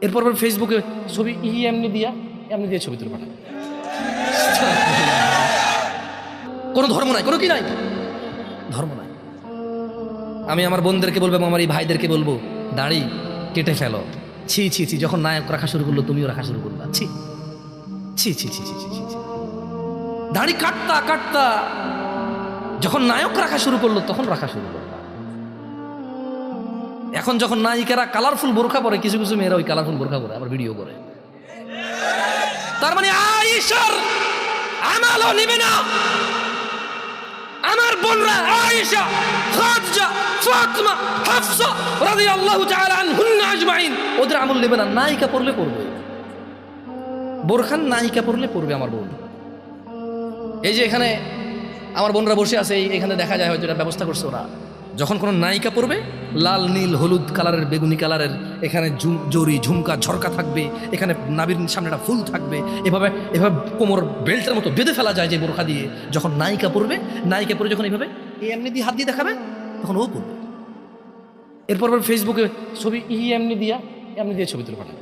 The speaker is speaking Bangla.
এরপর ফেসবুকে ছবি এমনি দিয়ে ছবি তুলে পাঠাবে। কোনো ধর্ম নাই, কোনো কি নাই, ধর্ম নাই। আমি আমার বোনদেরকে বলবো, আমার এই ভাইদেরকে বলবো, দাড়ি কেটে ফেলো। ছি ছি ছি, যখন নায়ক রাখা শুরু করলো তুমিও রাখা শুরু করলা। ছি ছি ছি ছি ছি ছি ছি। দাড়ি কাটতা কাটতা যখন নায়ক রাখা শুরু করলো তখন রাখা শুরু করলো। এখন যখন নায়িকারা কালারফুল বোরখা পরে, কিছু কিছু মেয়েরা ওই কালারফুল বোরখা পরে আবার ভিডিও করে। তার মানে আয়েশার আমালও নিবে না। আমার বোনরা আয়েশা, খাদিজা, ফাতিমা, হাফসা রাদিয়াল্লাহু তাআলা আনহুন্না আজমাইন, ওদের আমল নেবে না। নায়িকা পড়লে পড়বে, বোরখান নায়িকা পড়লে পড়বে আমার বোন। এই যে এখানে আমার বোনরা বসে আছে, এখানে দেখা যায় হয়তো এটা ব্যবস্থা করছে ওরা। যখন কোনো নায়িকা পড়বে, লাল নীল হলুদ কালারের, বেগুনি কালারের, এখানে জরি ঝুমকা ঝরকা থাকবে, এখানে নাভির সামনে একটা ফুল থাকবে, এভাবে এভাবে কোমর বেল্টের মতো বেঁধে ফেলা যায় যে বোরখা দিয়ে। যখন নায়িকা পড়বে, নায়িকা পড়ে যখন এইভাবে এমনি দিয়ে হাত দিয়ে দেখাবে, তখন ও পড়বে। এরপর ফেসবুকে ছবি এমনি দিয়ে ছবি তুলে পাঠাবে।